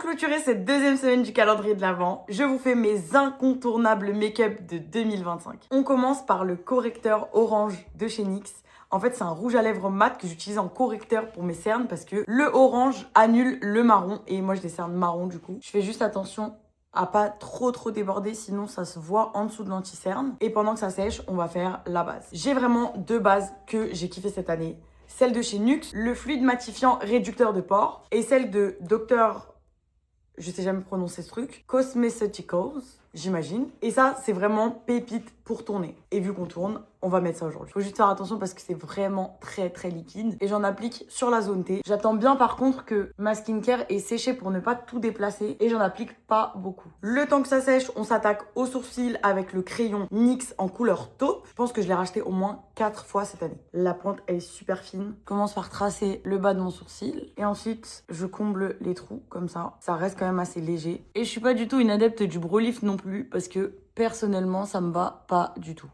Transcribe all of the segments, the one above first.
clôturer cette deuxième semaine du calendrier de l'Avent, je vous fais mes incontournables make-up de 2025. On commence par le correcteur orange de chez NYX. En fait, c'est un rouge à lèvres mat que j'utilise en correcteur pour mes cernes parce que le orange annule le marron et moi j'ai des cernes marron du coup. Je fais juste attention à pas trop déborder, sinon ça se voit en dessous de l'anti-cerne. Et pendant que ça sèche, on va faire la base. J'ai vraiment deux bases que j'ai kiffé cette année. Celle de chez NYX, le fluide matifiant réducteur de pores, et celle de Dr. Je sais jamais prononcer ce truc, Cosmeceuticals, j'imagine. Et ça, c'est vraiment pépite pour tourner. Et vu qu'on tourne, on va mettre ça aujourd'hui. Faut juste faire attention parce que c'est vraiment très liquide. Et j'en applique sur la zone T. J'attends bien par contre que ma skincare est séchée pour ne pas tout déplacer. Et j'en applique pas beaucoup. Le temps que ça sèche, on s'attaque aux sourcils avec le crayon NYX en couleur taupe. Je pense que je l'ai racheté au moins 4 fois cette année. La pointe, elle est super fine. Je commence par tracer le bas de mon sourcil. Et ensuite, je comble les trous comme ça. Ça reste quand même assez léger. Et je suis pas du tout une adepte du brow lift non plus parce que personnellement, ça me va pas du tout.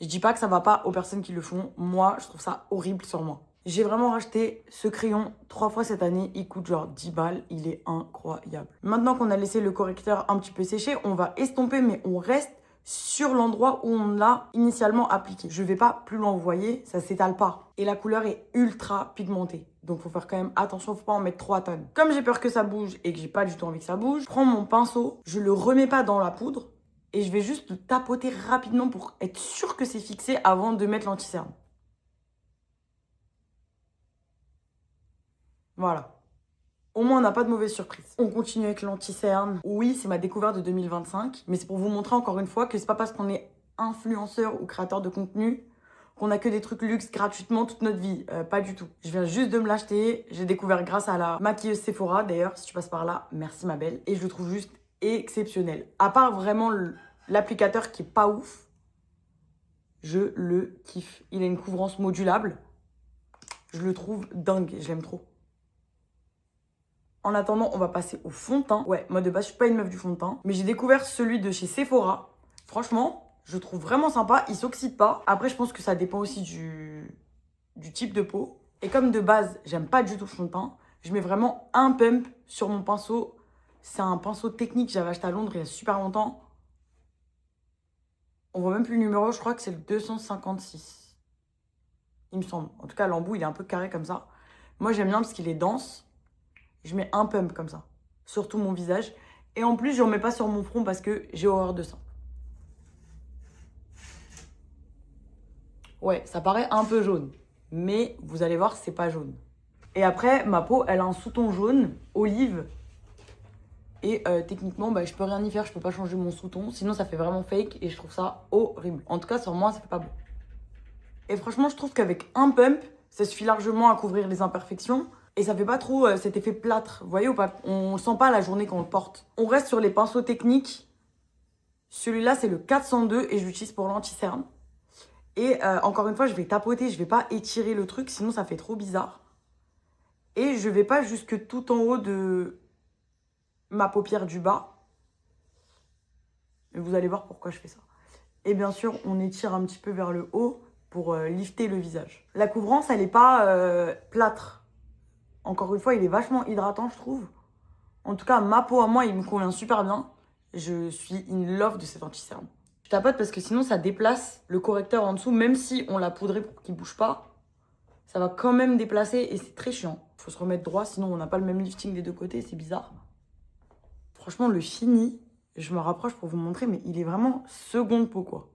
Je dis pas que ça va pas aux personnes qui le font. Moi, je trouve ça horrible sur moi. J'ai vraiment racheté ce crayon 3 fois cette année. Il coûte genre 10 balles. Il est incroyable. Maintenant qu'on a laissé le correcteur un petit peu sécher, on va estomper, mais on reste sur l'endroit où on l'a initialement appliqué. Je vais pas plus loin, vous voyez, ça s'étale pas. Et la couleur est ultra pigmentée. Donc faut faire quand même attention, faut pas en mettre 3 tonnes. Comme j'ai peur que ça bouge et que j'ai pas du tout envie que ça bouge, je prends mon pinceau, je le remets pas dans la poudre et je vais juste le tapoter rapidement pour être sûr que c'est fixé avant de mettre l'anti-cerne. Voilà. Au moins, on n'a pas de mauvaise surprise. On continue avec l'anti-cerne. Oui, c'est ma découverte de 2025, mais c'est pour vous montrer encore une fois que c'est pas parce qu'on est influenceur ou créateur de contenu qu'on a que des trucs luxe gratuitement toute notre vie. Pas du tout. Je viens juste de me l'acheter. J'ai découvert grâce à la maquilleuse Sephora. D'ailleurs, si tu passes par là, merci ma belle. Et je le trouve juste exceptionnel. À part vraiment l'applicateur qui est pas ouf, je le kiffe. Il a une couvrance modulable. Je le trouve dingue. Je l'aime trop. En attendant, on va passer au fond de teint. Ouais, moi de base, je suis pas une meuf du fond de teint. Mais j'ai découvert celui de chez Sephora. Franchement, je le trouve vraiment sympa. Il s'oxyde pas. Après, je pense que ça dépend aussi du type de peau. Et comme de base, j'aime pas du tout le fond de teint, je mets vraiment un pump sur mon pinceau. C'est un pinceau technique que j'avais acheté à Londres il y a super longtemps. On voit même plus le numéro, je crois que c'est le 256. Il me semble. En tout cas, l'embout, il est un peu carré comme ça. Moi, j'aime bien parce qu'il est dense. Je mets un pump comme ça, sur tout mon visage. Et en plus, je ne remets pas sur mon front parce que j'ai horreur de ça. Ouais, ça paraît un peu jaune. Mais vous allez voir, c'est pas jaune. Et après, ma peau, elle a un sous-ton jaune, olive. Et techniquement, bah, je peux rien y faire. Je peux pas changer mon sous-ton. Sinon, ça fait vraiment fake. Et je trouve ça horrible. En tout cas, sur moi, ça fait pas beau. Et franchement, je trouve qu'avec un pump, ça suffit largement à couvrir les imperfections. Et ça fait pas trop cet effet plâtre, vous voyez ou pas? On sent pas la journée quand on le porte. On reste sur les pinceaux techniques. Celui-là, c'est le 402 et je l'utilise pour l'anti-cerne. Et encore une fois, je vais tapoter, je vais pas étirer le truc, sinon ça fait trop bizarre. Et je vais pas jusque tout en haut de ma paupière du bas. Et vous allez voir pourquoi je fais ça. Et bien sûr, on étire un petit peu vers le haut pour lifter le visage. La couvrance, elle est pas plâtre. Encore une fois, il est vachement hydratant, je trouve. En tout cas, ma peau à moi, il me convient super bien. Je suis in love de cet anti-cerne. Je tapote parce que sinon, ça déplace le correcteur en dessous. Même si on l'a poudré pour qu'il bouge pas, ça va quand même déplacer et c'est très chiant. Faut se remettre droit, sinon on n'a pas le même lifting des deux côtés. C'est bizarre. Franchement, le fini, je me rapproche pour vous montrer, mais il est vraiment seconde peau, quoi.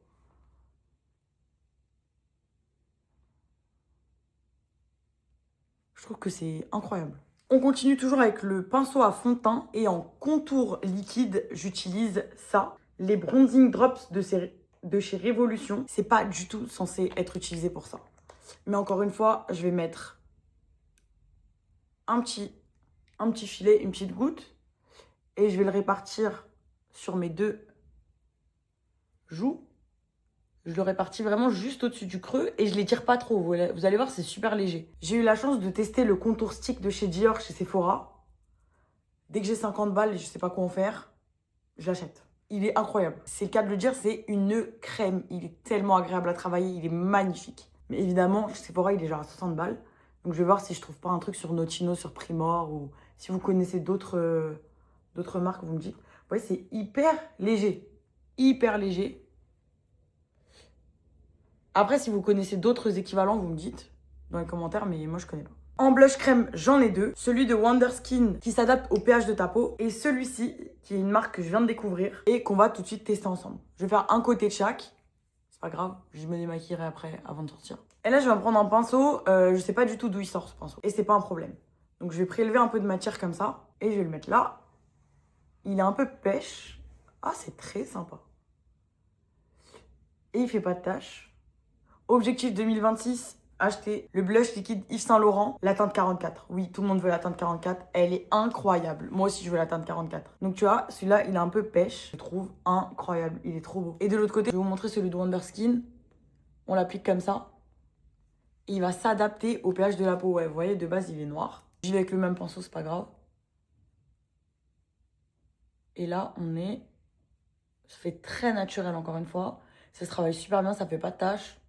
Je trouve que c'est incroyable. On continue toujours avec le pinceau à fond de teint et en contour liquide, j'utilise ça. Les Bronzing Drops de chez Révolution. C'est pas du tout censé être utilisé pour ça. Mais encore une fois, je vais mettre un petit filet, une petite goutte. Et je vais le répartir sur mes deux joues. Je le répartis vraiment juste au-dessus du creux et je les tire pas trop. Vous allez voir, c'est super léger. J'ai eu la chance de tester le contour stick de chez Dior, chez Sephora. Dès que j'ai 50 balles et je sais pas quoi en faire, je l'achète. Il est incroyable. C'est le cas de le dire, c'est une crème. Il est tellement agréable à travailler, il est magnifique. Mais évidemment, chez Sephora, il est genre à 60 balles. Donc je vais voir si je trouve pas un truc sur Notino, sur Primor ou Si vous connaissez d'autres marques, vous me dites. Vous voyez, c'est hyper léger. Hyper léger. Après, si vous connaissez d'autres équivalents, vous me dites dans les commentaires, mais moi, je connais pas. En blush crème, j'en ai deux. Celui de Wonder Skin qui s'adapte au pH de ta peau. Et celui-ci, qui est une marque que je viens de découvrir et qu'on va tout de suite tester ensemble. Je vais faire un côté de chaque. C'est pas grave, je me démaquillerai après, avant de sortir. Et là, je vais me prendre un pinceau. Je sais pas du tout d'où il sort, ce pinceau. Et c'est pas un problème. Donc, je vais prélever un peu de matière comme ça. Et je vais le mettre là. Il est un peu pêche. Ah, c'est très sympa. Et il fait pas de taches. Objectif 2026. Acheter le blush liquide Yves Saint Laurent, la teinte 44. Oui, tout le monde veut la teinte 44. Elle est incroyable. Moi aussi, je veux la teinte 44. Donc, tu vois, celui-là, il est un peu pêche. Je trouve incroyable. Il est trop beau. Et de l'autre côté, je vais vous montrer celui de Wonder Skin. On l'applique comme ça. Et il va s'adapter au pH de la peau. Ouais, vous voyez, de base, il est noir. J'y vais avec le même pinceau, c'est pas grave. Et là, ça fait très naturel, encore une fois. Ça se travaille super bien, ça fait pas de taches.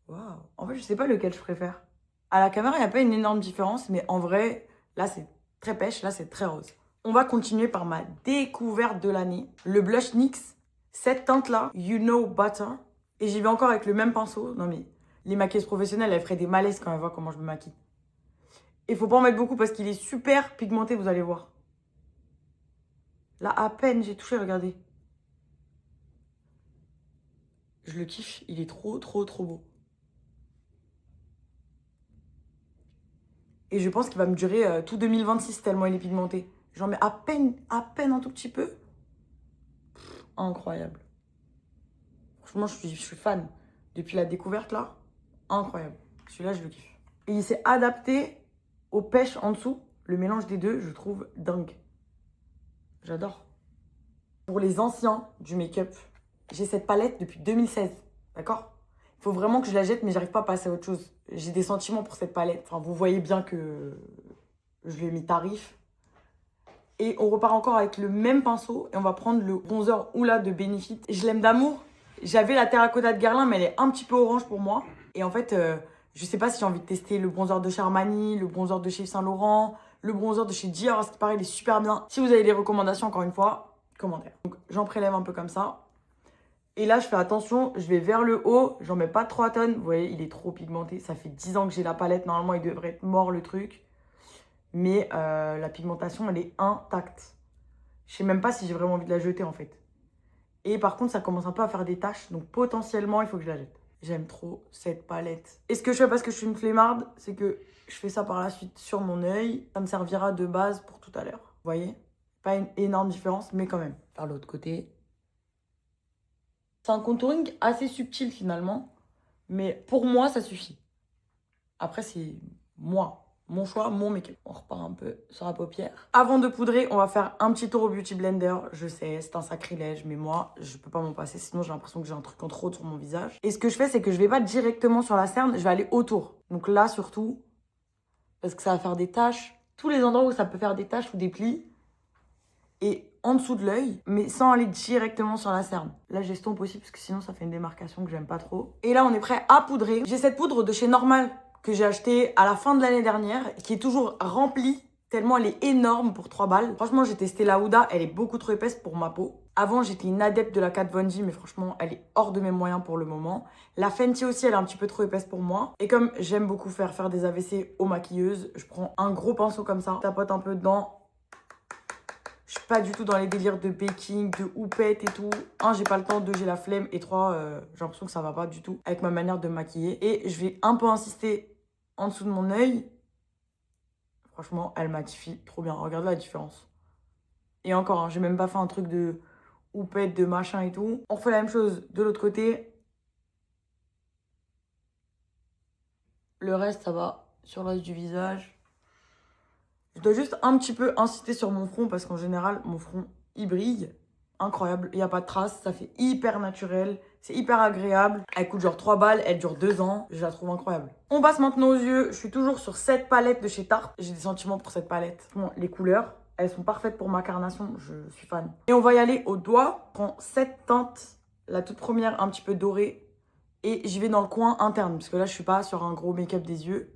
Waouh. En fait, je sais pas lequel je préfère. À la caméra, il n'y a pas une énorme différence, mais en vrai, là, c'est très pêche, là, c'est très rose. On va continuer par ma découverte de l'année. Le blush NYX. Cette teinte-là, You Know Butter. Et j'y vais encore avec le même pinceau. Non, mais les maquilleuses professionnelles, elles feraient des malaises quand elles voient comment je me maquille. Il faut pas en mettre beaucoup parce qu'il est super pigmenté, vous allez voir. Là, à peine j'ai touché, regardez. Je le kiffe, il est trop, trop, trop beau. Et je pense qu'il va me durer tout 2026 tellement il est pigmenté. J'en mets à peine un tout petit peu. Incroyable. Franchement, je suis fan. Depuis la découverte, là, incroyable. Celui-là, je le kiffe. Et il s'est adapté aux pêches en dessous. Le mélange des deux, je trouve dingue. J'adore. Pour les anciens du make-up, j'ai cette palette depuis 2016. D'accord? Il faut vraiment que je la jette, mais j'arrive pas à passer à autre chose. J'ai des sentiments pour cette palette. Enfin, vous voyez bien que je lui ai mis tarif. Et on repart encore avec le même pinceau. Et on va prendre le bronzer Oula de Benefit. Je l'aime d'amour. J'avais la terracotta de Guerlain, mais elle est un petit peu orange pour moi. Et en fait, je sais pas si j'ai envie de tester le bronzer de chez Armani, le bronzer de chez Yves Saint Laurent, le bronzer de chez Dior. Ce qui paraît, il est super bien. Si vous avez des recommandations, encore une fois, commentaire. Donc, j'en prélève un peu comme ça. Et là, je fais attention, je vais vers le haut. J'en mets pas 3 tonnes. Vous voyez, il est trop pigmenté. Ça fait 10 ans que j'ai la palette. Normalement, il devrait être mort, le truc. Mais la pigmentation, elle est intacte. Je sais même pas si j'ai vraiment envie de la jeter, en fait. Et par contre, ça commence un peu à faire des taches. Donc, potentiellement, il faut que je la jette. J'aime trop cette palette. Et ce que je fais parce que je suis une flemmarde, c'est que je fais ça par la suite sur mon œil. Ça me servira de base pour tout à l'heure. Vous voyez? Pas une énorme différence, mais quand même. Par l'autre côté. C'est un contouring assez subtil finalement, mais pour moi, ça suffit. Après, c'est moi, mon choix, mon make-up. On repart un peu sur la paupière. Avant de poudrer, on va faire un petit tour au Beauty Blender. Je sais, c'est un sacrilège, mais moi, je peux pas m'en passer, sinon j'ai l'impression que j'ai un truc en trop sur mon visage. Et ce que je fais, c'est que je vais pas directement sur la cerne, je vais aller autour. Donc là, surtout, parce que ça va faire des taches. Tous les endroits où ça peut faire des taches ou des plis. Et en dessous de l'œil, mais sans aller directement sur la cerne. Là, j'estompe aussi parce que sinon, ça fait une démarcation que j'aime pas trop. Et là, on est prêt à poudrer. J'ai cette poudre de chez Normal que j'ai achetée à la fin de l'année dernière, qui est toujours remplie, tellement elle est énorme pour 3 balles. Franchement, j'ai testé la Huda, elle est beaucoup trop épaisse pour ma peau. Avant, j'étais une adepte de la Kat Von D, mais franchement, elle est hors de mes moyens pour le moment. La Fenty aussi, elle est un petit peu trop épaisse pour moi. Et comme j'aime beaucoup faire des AVC aux maquilleuses, je prends un gros pinceau comme ça, tapote un peu dedans. Je suis pas du tout dans les délires de baking, de houppette et tout. 1, j'ai pas le temps. 2, j'ai la flemme. Et 3, j'ai l'impression que ça va pas du tout avec ma manière de me maquiller. Et je vais un peu insister en dessous de mon œil. Franchement, elle matifie trop bien. Regarde la différence. Et encore, hein, j'ai même pas fait un truc de houppette, de machin et tout. On refait la même chose de l'autre côté. Le reste, ça va sur le reste du visage. Je dois juste un petit peu insister sur mon front parce qu'en général, mon front, il brille. Incroyable, il n'y a pas de traces, ça fait hyper naturel, c'est hyper agréable. Elle coûte genre 3 balles, elle dure 2 ans, je la trouve incroyable. On passe maintenant aux yeux, je suis toujours sur cette palette de chez Tarte. J'ai des sentiments pour cette palette. Bon, les couleurs, elles sont parfaites pour ma carnation, je suis fan. Et on va y aller au doigt. Je prends cette teinte, la toute première un petit peu dorée. Et j'y vais dans le coin interne, parce que là, je suis pas sur un gros make-up des yeux.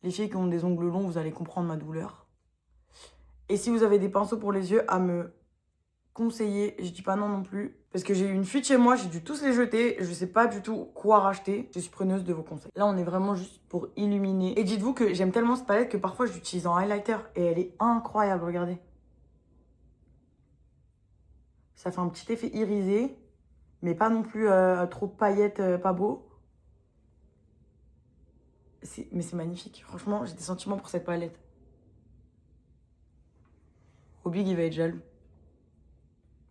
Les filles qui ont des ongles longs, vous allez comprendre ma douleur. Et si vous avez des pinceaux pour les yeux, à me conseiller, je dis pas non non plus. Parce que j'ai eu une fuite chez moi, j'ai dû tous les jeter. Je sais pas du tout quoi racheter. Je suis preneuse de vos conseils. Là, on est vraiment juste pour illuminer. Et dites-vous que j'aime tellement cette palette que parfois je l'utilise en highlighter. Et elle est incroyable, regardez. Ça fait un petit effet irisé. Mais pas non plus trop paillettes, pas beau. Mais c'est magnifique. Franchement, j'ai des sentiments pour cette palette. Obig, il va être jaloux.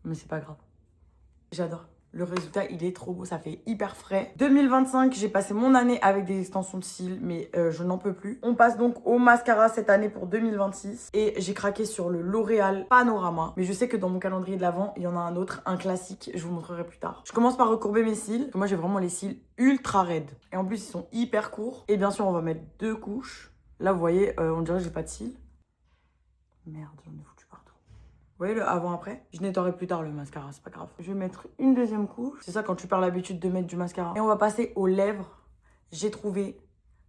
Mais c'est pas grave. J'adore. Le résultat, il est trop beau. Ça fait hyper frais. 2025, j'ai passé mon année avec des extensions de cils, mais je n'en peux plus. On passe donc au mascara cette année pour 2026. Et j'ai craqué sur le L'Oréal Panorama. Mais je sais que dans mon calendrier de l'Avent, il y en a un autre, un classique. Je vous montrerai plus tard. Je commence par recourber mes cils. Moi, j'ai vraiment les cils ultra raides. Et en plus, ils sont hyper courts. Et bien sûr, on va mettre 2 couches. Là, vous voyez, on dirait que j'ai pas de cils. Merde, j'en ai foutu partout. Vous voyez le avant-après? Je nettoierai plus tard le mascara, c'est pas grave. Je vais mettre une deuxième couche. C'est ça quand tu perds l'habitude de mettre du mascara. Et on va passer aux lèvres. J'ai trouvé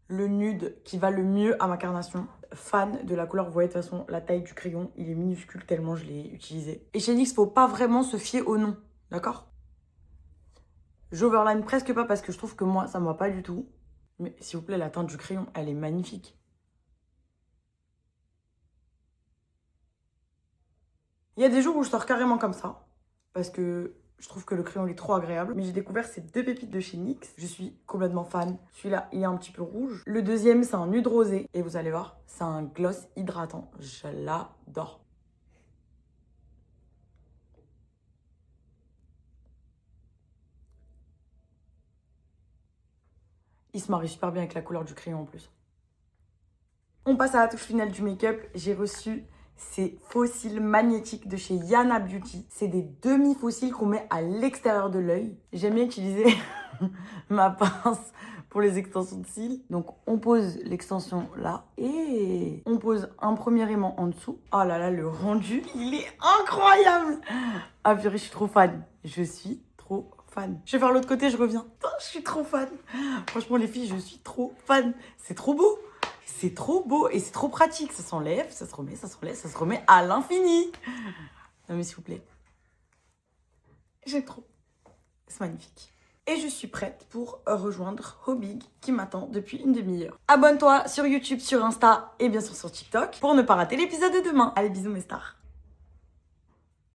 le nude qui va le mieux à ma carnation. Fan de la couleur, vous voyez de toute façon la taille du crayon, il est minuscule tellement je l'ai utilisé. Et chez NYX, faut pas vraiment se fier au nom, d'accord? J'overline presque pas parce que je trouve que moi, ça me va pas du tout. Mais s'il vous plaît, la teinte du crayon, elle est magnifique. Il y a des jours où je sors carrément comme ça, parce que je trouve que le crayon est trop agréable. Mais j'ai découvert ces 2 pépites de chez NYX. Je suis complètement fan. Celui-là, il est un petit peu rouge. Le deuxième, c'est un nude rosé. Et vous allez voir, c'est un gloss hydratant. Je l'adore. Il se marie super bien avec la couleur du crayon en plus. On passe à la touche finale du make-up. J'ai reçu ces faux cils magnétiques de chez Yana Beauty. C'est des demi-faux cils qu'on met à l'extérieur de l'œil. J'aime bien utiliser ma pince pour les extensions de cils. Donc on pose l'extension là et on pose un premier aimant en dessous. Oh là là, le rendu, il est incroyable. Ah purée, je suis trop fan. Je suis trop fan. Je vais faire l'autre côté, je reviens. Putain, je suis trop fan. Franchement les filles, je suis trop fan. C'est trop beau. C'est trop beau et c'est trop pratique. Ça s'enlève, ça se remet, ça s'enlève, ça se remet à l'infini. Non mais s'il vous plaît. J'aime trop. C'est magnifique. Et je suis prête pour rejoindre Obig qui m'attend depuis une demi-heure. Abonne-toi sur YouTube, sur Insta et bien sûr sur TikTok pour ne pas rater l'épisode de demain. Allez, bisous mes stars.